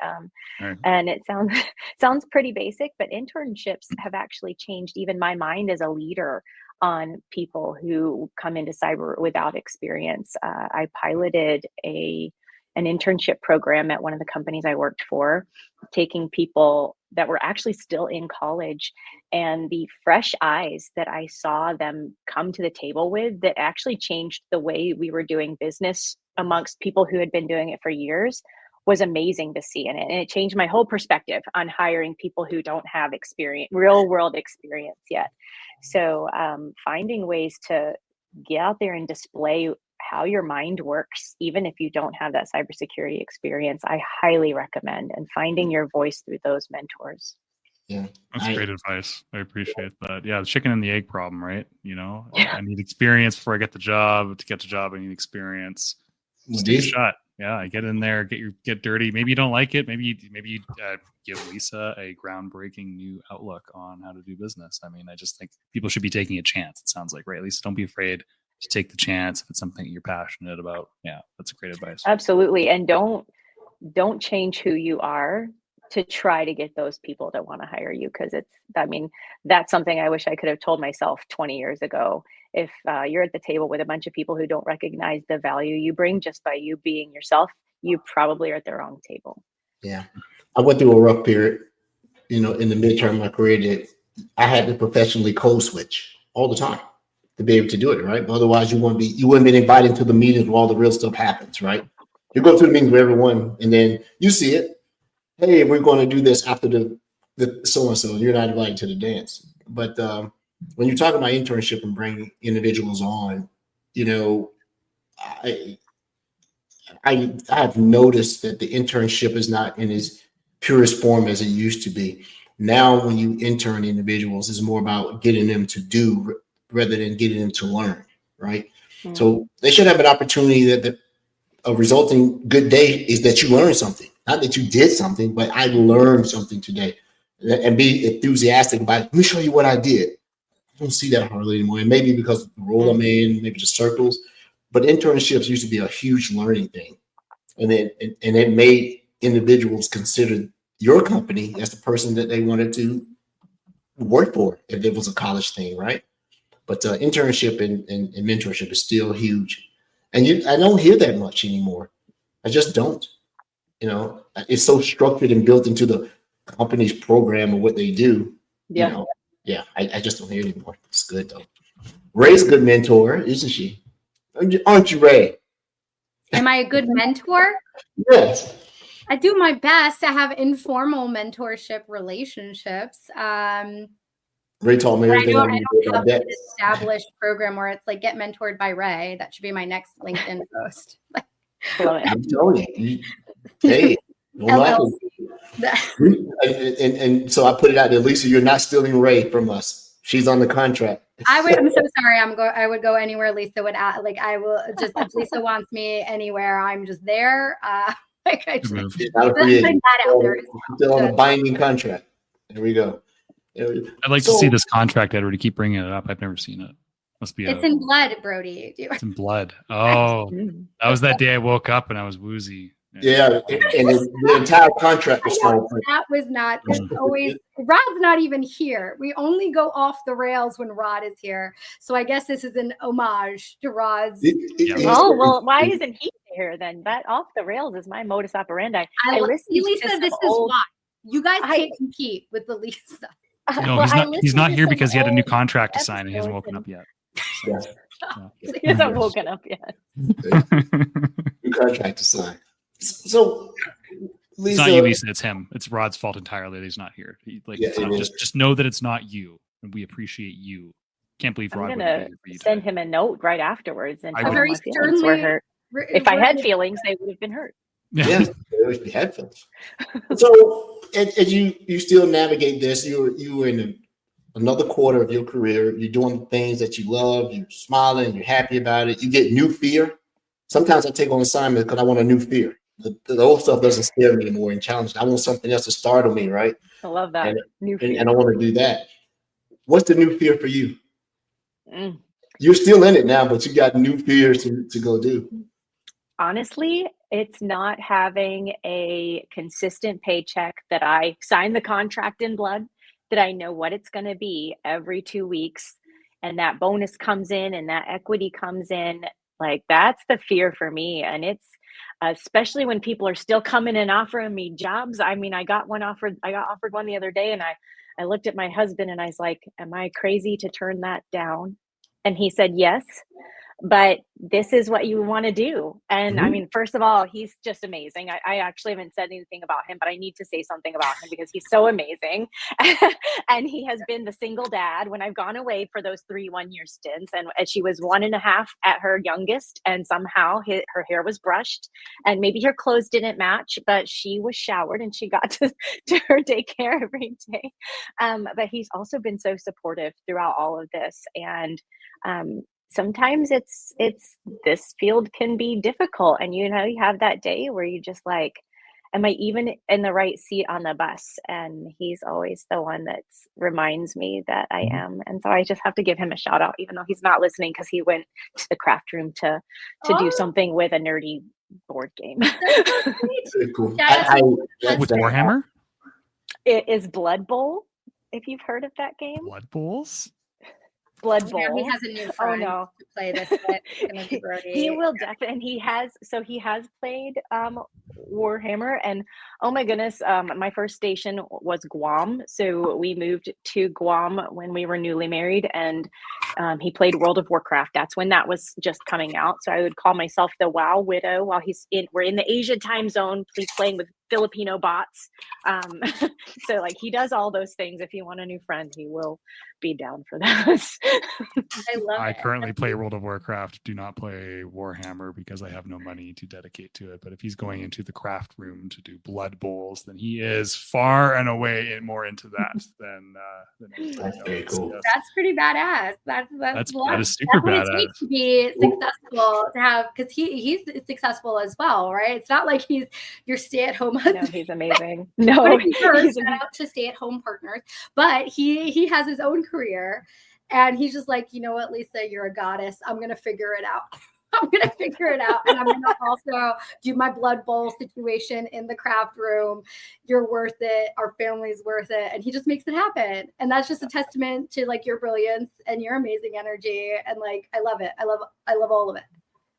Right. And it sounds pretty basic, but internships have actually changed even my mind as a leader on people who come into cyber without experience. I piloted an internship program at one of the companies I worked for, taking people that were actually still in college, and the fresh eyes that I saw them come to the table with that actually changed the way we were doing business amongst people who had been doing it for years was amazing to see. And it changed my whole perspective on hiring people who don't have experience, real world experience yet. So finding ways to get out there and display how your mind works, even if you don't have that cybersecurity experience, I highly recommend, and finding your voice through those mentors. Yeah, that's great advice. I appreciate that. Yeah, the chicken and the egg problem, right? I need experience before I get the job. To get the job, I need experience. Stay shut. Yeah, I get in there, get dirty. Maybe you don't like it. Maybe you give Lisa a groundbreaking new outlook on how to do business. I mean, I just think people should be taking a chance. It sounds like, right, Lisa? Don't be afraid to take the chance if it's something you're passionate about. Yeah, that's great advice. Absolutely, and don't change who you are to try to get those people that want to hire you, because that's something I wish I could have told myself 20 years ago. If you're at the table with a bunch of people who don't recognize the value you bring just by you being yourself, you probably are at the wrong table. Yeah. I went through a rough period, in the midterm of my career, that I had to professionally code switch all the time to be able to do it, right? Otherwise you wouldn't be invited to the meetings where all the real stuff happens, right? You go to the meetings with everyone and then you see it. Hey, we're going to do this after the so-and-so. You're not invited to the dance. But when you talk about internship and bringing individuals on, I have noticed that the internship is not in its purest form as it used to be. Now, when you intern individuals, it's more about getting them to do rather than getting them to learn, right? Mm-hmm. So they should have an opportunity that a resulting good day is that you learn something. Not that you did something, but I learned something today. And be enthusiastic about it. Let me show you what I did. I don't see that hardly anymore. And maybe because of the role I'm in, maybe just circles. But internships used to be a huge learning thing. And it made individuals consider your company as the person that they wanted to work for if it was a college thing, right? But internship and mentorship is still huge. And I don't hear that much anymore. I just don't. It's so structured and built into the company's program or what they do. Yeah. I just don't hear it anymore. It's good though. Ray's a good mentor, isn't she? Aren't you, Ray? Am I a good mentor? Yes. I do my best to have informal mentorship relationships. Ray told me everything. I don't have an established program where it's like get mentored by Ray. That should be my next LinkedIn post. I'm telling you. Hey, and so I put it out there, Lisa, you're not stealing Ray from us. She's on the contract. I'm so sorry. I would go anywhere Lisa would add. Like I will just, if Lisa wants me anywhere, I'm just there. I just not a free agent. Still on a binding contract. There we go. I'd like to see this contract, Edward. You keep bringing it up. I've never seen it. Must be. It's in blood, Brody. It's in blood. Oh, that was that day I woke up and I was woozy. Yeah, and the entire contract was fine. That was not. It's always Rod's not even here. We only go off the rails when Rod is here. So I guess this is an homage to Rod's. Well, why isn't he here then? That off the rails is my modus operandi. Lisa, this is why you guys can't compete with the Lisa. No, he's not here because he had a new contract to sign and he hasn't woken up yet. Yeah. He hasn't woken up yet. New contract to sign. So, Lisa, It's not you, Lisa. It's him. It's Rod's fault entirely that he's not here. Just know that it's not you, and we appreciate you. Can't believe Rod I'm wouldn't gonna be here for you send today. him a note right afterwards and I tell will. him my feelings were hurt. If I had feelings, they would have been hurt. yeah, they always be headphones. So, as you still navigate this, you were in another quarter of your career. You're doing things that you love. You're smiling. You're happy about it. You get new fear. Sometimes I take on assignments because I want a new fear. The old stuff doesn't scare me anymore and challenge me. I want something else to startle me, right? I love that. And I want to do that. What's the new fear for you? Mm. You're still in it now, but you got new fears to go do. Honestly, it's not having a consistent paycheck that I sign the contract in blood, that I know what it's going to be every 2 weeks, and that bonus comes in and that equity comes in. Like, that's the fear for me. And it's especially when people are still coming and offering me jobs. I mean, I got offered one the other day, and I looked at my husband and I was like, am I crazy to turn that down? And he said, yes, but this is what you want to do. And I mean, first of all, he's just amazing. I actually haven't said anything about him, but I need to say something about him because he's so amazing. And he has been the single dad when I've gone away for those 3 1-year stints. And she was 1.5 at her youngest, and somehow her hair was brushed and maybe her clothes didn't match, but she was showered and she got to her daycare every day. But he's also been so supportive throughout all of this. And sometimes it's this field can be difficult, and you have that day where you just like, am I even in the right seat on the bus? And he's always the one that reminds me that I am. And so I just have to give him a shout out, even though he's not listening, because he went to the craft room to do something with a nerdy board game. Cool. With Warhammer? It is Blood Bowl, if you've heard of that game. Blood Bowls? Blood Bowl. Yeah, he has a new friend to play this with. He will definitely, and he has played Warhammer, and oh my goodness, my first station was Guam, so we moved to Guam when we were newly married, and he played World of Warcraft. That's when that was just coming out, so I would call myself the WoW widow while we're in the Asia time zone, please, playing with Filipino bots. So like, he does all those things. If you want a new friend, he will be down for those. I currently play World of Warcraft, do not play Warhammer because I have no money to dedicate to it. But if he's going into the craft room to do Blood Bowls, then he is far and away more into that than That's very cool. That's pretty badass. That is super badass. It takes to be successful to have, because he's successful as well, right? It's not like he's your stay-at-home husband. No, he's amazing. No, shout out to stay-at-home partners, but he has his own career, and he's just like, you know what, Lisa, you're a goddess. I'm gonna figure it out. And I'm gonna also do my Blood Bowl situation in the craft room. You're worth it. Our family's worth it. And he just makes it happen. And that's just a testament to like your brilliance and your amazing energy. And like, I love it. I love all of it.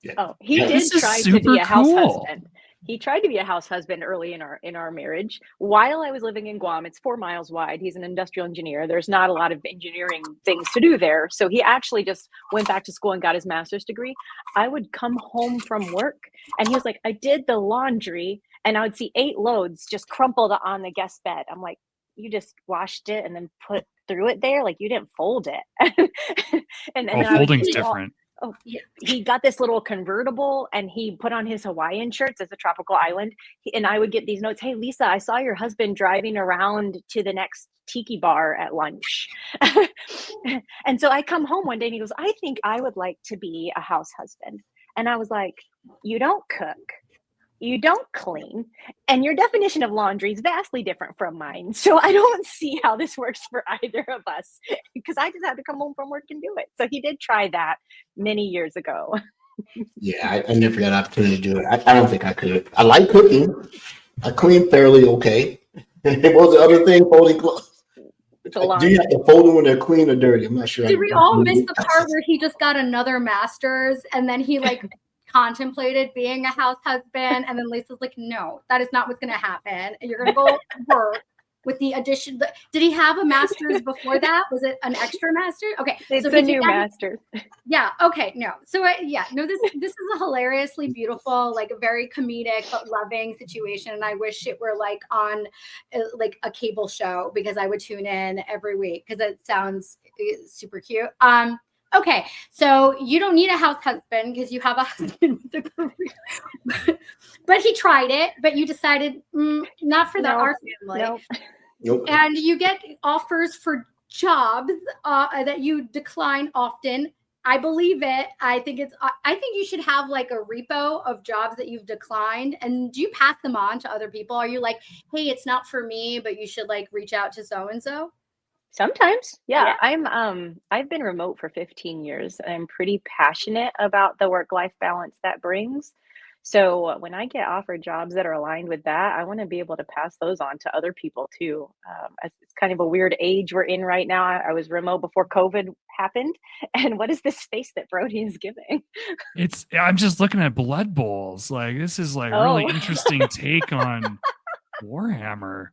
Yeah. Oh, he did try to be a house husband. He tried to be a house husband early in our marriage. While I was living in Guam, it's 4 miles wide. He's an industrial engineer. There's not a lot of engineering things to do there. So he actually just went back to school and got his master's degree. I would come home from work and he was like, I did the laundry, and I would see 8 loads just crumpled on the guest bed. I'm like, you just washed it and then threw it there? Like, you didn't fold it. and folding's different. Oh, he got this little convertible and he put on his Hawaiian shirts. It's a tropical island. And I would get these notes. Hey, Lisa, I saw your husband driving around to the next tiki bar at lunch. And so I come home one day and he goes, I think I would like to be a house husband. And I was like, you don't cook, you don't clean, and your definition of laundry is vastly different from mine. So I don't see how this works for either of us, because I just had to come home from work and do it. So he did try that many years ago. Yeah, I never got an opportunity to do it. I don't think I could. I like cooking. I clean fairly okay. What was the other thing? Folding clothes. Do you have to fold them when they're clean or dirty? I'm not sure. Did we all miss the part where he just got another master's and then he like contemplated being a house husband, and then Lisa's like, no, that is not what's going to happen. You're going to go work with the addition. Did he have a master's before that? Was it an extra master? Okay, It's so a new master. Yeah. Okay. No. So this is a hilariously beautiful, like a very comedic but loving situation, and I wish it were like on like a cable show because I would tune in every week because it sounds super cute. Okay, so you don't need a house husband because you have a husband with a career. But he tried it, but you decided not for our family. Nope. And you get offers for jobs that you decline often. I believe it. I think you should have like a repo of jobs that you've declined. And do you pass them on to other people? Are you like, hey, it's not for me, but you should like reach out to so and so? Sometimes, yeah. I've been remote for 15 years. And I'm pretty passionate about the work-life balance that brings. So when I get offered jobs that are aligned with that, I want to be able to pass those on to other people too. It's kind of a weird age we're in right now. I was remote before COVID happened. And what is this space that Brody is giving? I'm just looking at Blood Bowls. Like, this is like really interesting take on Warhammer.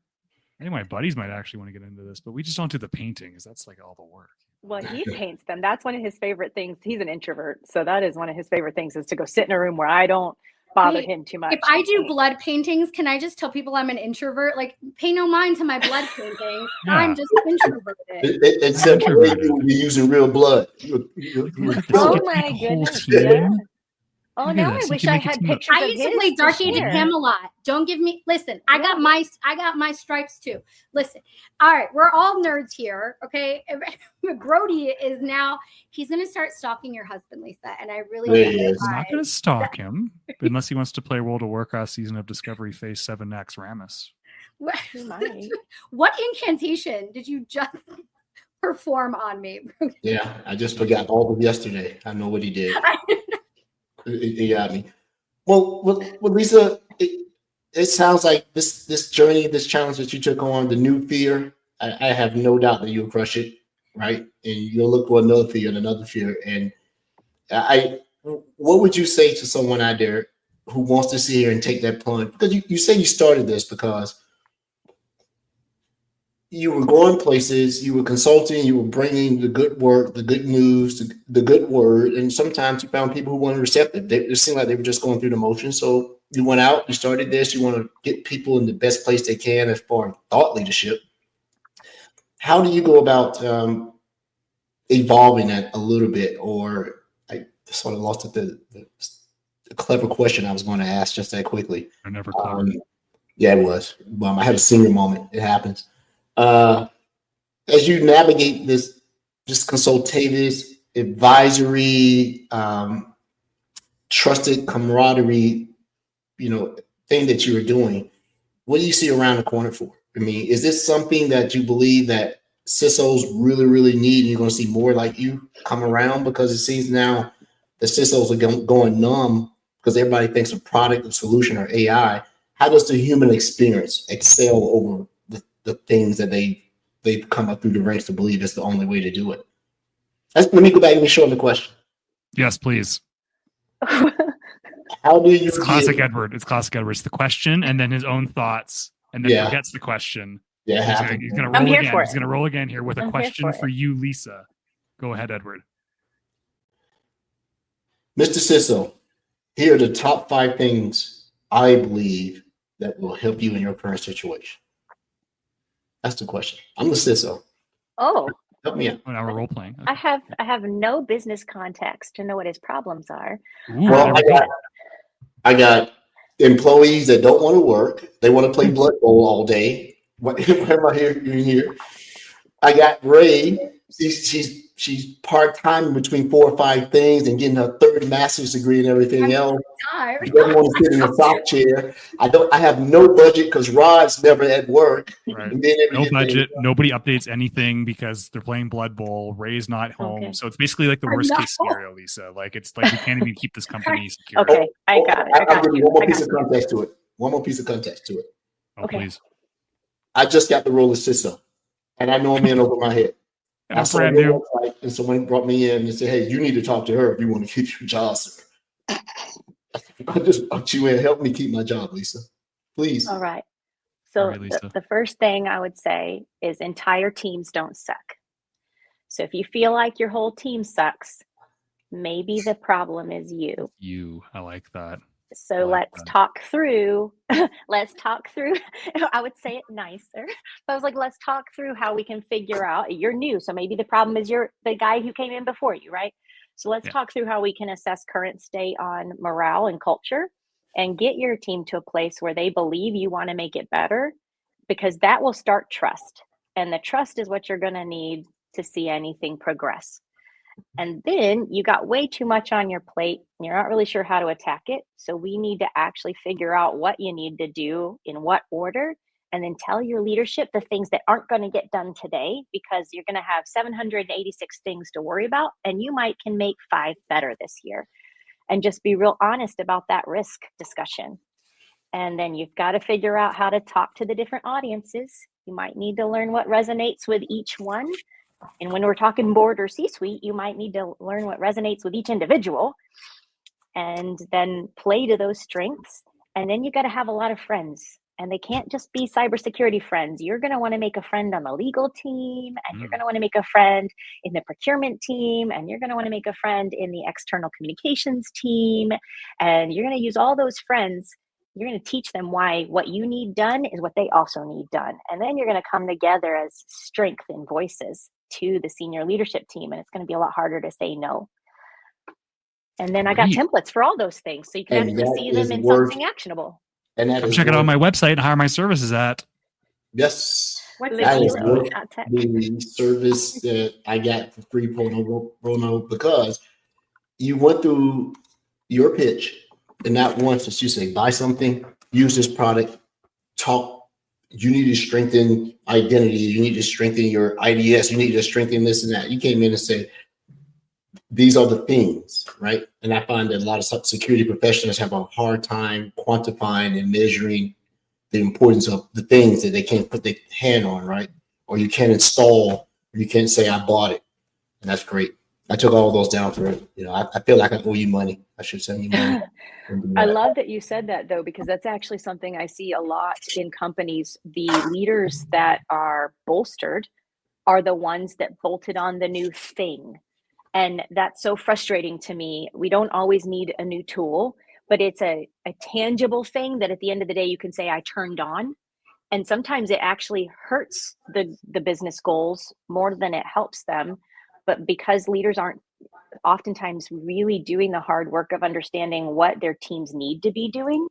I think my buddies might actually want to get into this, but we just don't do the painting because that's like all the work. Well, he paints them. That's one of his favorite things. He's an introvert. So that is one of his favorite things is to go sit in a room where I don't bother him too much. If I do blood paintings, can I just tell people I'm an introvert? Like, pay no mind to my blood paintings. Yeah. I'm just introverted. Except for you're using real blood. Oh my goodness. Yeah. Oh, now I wish I had pictures. I used to play Dark Age of Camelot. Don't give me. Listen, I got my stripes too. Listen, all right, we're all nerds here, okay? Brody is now. He's going to start stalking your husband, Lisa, and I really. I'm not going to stalk him unless he wants to play World of Warcraft Season of Discovery Phase 7 Nax Ramus. What incantation did you just perform on me? Yeah, I just forgot all of yesterday. I know what he did. It got me. Well, Lisa, it sounds like this journey, this challenge that you took on, the new fear, I have no doubt that you'll crush it, right? And you'll look for another fear and another fear. And what would you say to someone out there who wants to sit here and take that plunge? Because you say you started this because you were going places, you were consulting, you were bringing the good work, the good news, the good word, and sometimes you found people who weren't receptive. It seemed like they were just going through the motions. So you went out, you started this, you want to get people in the best place they can as far as thought leadership. How do you go about evolving that a little bit? Or I sort of lost the clever question I was going to ask just that quickly. I never clever. Yeah, it was. I had a senior moment. It happens. As you navigate this consultative, advisory, trusted camaraderie, thing that you are doing, what do you see around the corner for? I mean, is this something that you believe that CISOs really, really need? And you're going to see more like you come around because it seems now the CISOs are going numb because everybody thinks a product, a solution, or AI. How does the human experience excel over the things that they've come up through the ranks to believe is the only way to do it? Let me go back and show them the question. Yes, please. How do you? It's classic Edward. It's classic Edward. It's the question and then his own thoughts, and then forgets the question. Yeah, he's gonna roll again. He's gonna roll again here with a question for you, Lisa. Go ahead, Edward. Mr. CISO, here are the top 5 things I believe that will help you in your current situation. That's the question. I'm the CISO. Oh, help me out. Oh, now we're role playing. Okay. I have no business context to know what his problems are. Ooh, well, I got employees that don't want to work. They want to play Blood Bowl all day. Whatever I hear you here. I got Ray. She's part-time between 4 or 5 things and getting her 3rd master's degree and everything else. She doesn't want to sit in a soft chair. I have no budget because Rod's never at work. Right. No budget. Nobody updates anything because they're playing Blood Bowl. Ray's not home. Okay. So it's basically like the worst case scenario, Lisa. Like it's like we can't even keep this company secure. Okay, I got it. I'll give you one more piece of context to it. Oh, okay. Please. I just got the role of CISO, and I know I'm in over my head. And I'm brand new. And someone brought me in and said, "Hey, you need to talk to her if you want to keep your job, sir." I just brought you in. Help me keep my job, Lisa. Please. All right. So Sorry, Lisa. the first thing I would say is entire teams don't suck. So if you feel like your whole team sucks, maybe the problem is you. I like that. So like let's that. talk through, I would say it nicer. But I was like, let's talk through how we can figure out, you're new. So maybe the problem is the guy who came in before you, right? So let's talk through how we can assess current state on morale and culture and get your team to a place where they believe you want to make it better, because that will start trust. And the trust is what you're going to need to see anything progress. And then you got way too much on your plate and you're not really sure how to attack it. So we need to actually figure out what you need to do in what order, and then tell your leadership the things that aren't going to get done today, because you're going to have 786 things to worry about, and you can make 5 better this year. And just be real honest about that risk discussion. And then you've got to figure out how to talk to the different audiences. You might need to learn what resonates with each one. And when we're talking board or C-suite, you might need to learn what resonates with each individual, and then play to those strengths. And then you got to have a lot of friends, and they can't just be cybersecurity friends. You're going to want to make a friend on the legal team, and you're going to want to make a friend in the procurement team, and you're going to want to make a friend in the external communications team. And you're going to use all those friends. You're going to teach them why what you need done is what they also need done. And then you're going to come together as strength in voices to the senior leadership team. And it's going to be a lot harder to say no. And then I got templates for all those things, so you can actually see them in something actionable. And that I'm checking out my website and hire my services at. Yes. That is the service that I got for free pro bono, because you went through your pitch, and not once did you say, buy something, use this product, talk. You need to strengthen identity. You need to strengthen your IDS. You need to strengthen this and that. You came in and said, these are the things, right? And I find that a lot of security professionals have a hard time quantifying and measuring the importance of the things that they can't put their hand on, right? Or you can't install, or you can't say, I bought it. And that's great. I took all those down for it. I feel like I owe you money. I should send you money. I love that you said that, though, because that's actually something I see a lot in companies. The leaders that are bolstered are the ones that bolted on the new thing. And that's so frustrating to me. We don't always need a new tool, but it's a tangible thing that at the end of the day, you can say, I turned on. And sometimes it actually hurts the business goals more than it helps them. But because leaders aren't oftentimes really doing the hard work of understanding what their teams need to be doing,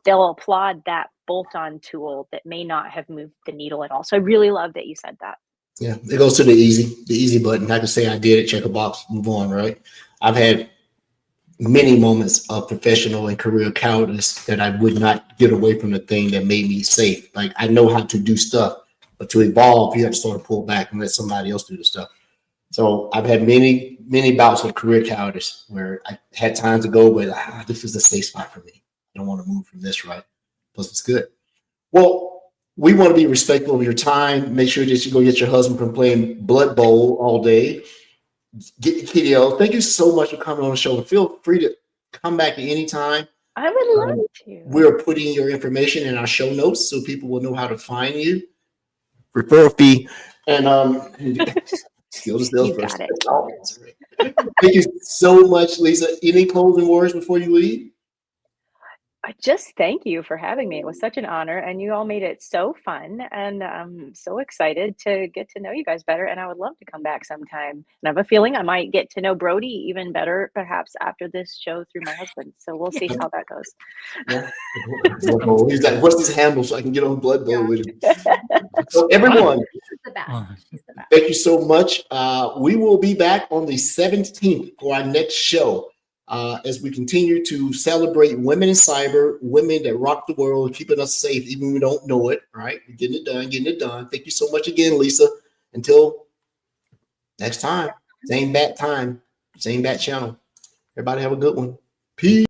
they'll applaud that bolt-on tool that may not have moved the needle at all. So I really love that you said that. Yeah, it goes to the easy button. I can say I did it, check a box, move on, right? I've had many moments of professional and career cowardice that I would not get away from the thing that made me safe. Like, I know how to do stuff, but to evolve, you have to sort of pull back and let somebody else do the stuff. So I've had many bouts of career cowardice where I had time to go, but this is a safe spot for me. I don't want to move from this, right? Plus, it's good. Well, we want to be respectful of your time. Make sure that you go get your husband from playing Blood Bowl all day. Get the kiddo. Thank you so much for coming on the show. Feel free to come back at any time. I would love to. We're putting your information in our show notes so people will know how to find you. Referral fee. And skill to salesperson. Thank you so much, Lisa. Any closing words before you leave? I just thank you for having me. It was such an honor, and you all made it so fun, and I'm so excited to get to know you guys better, and I would love to come back sometime. And I have a feeling I might get to know Brody even better, perhaps after this show through my husband. So we'll see how that goes. Yeah. He's like, what's his handle so I can get on Blood Bowl with him? So everyone, thank you so much. We will be back on the 17th for our next show. As we continue to celebrate women in cyber, women that rock the world, keeping us safe, even when we don't know it, right? We're getting it done. Thank you so much again, Lisa. Until next time, same bat time, same bat channel. Everybody have a good one. Peace.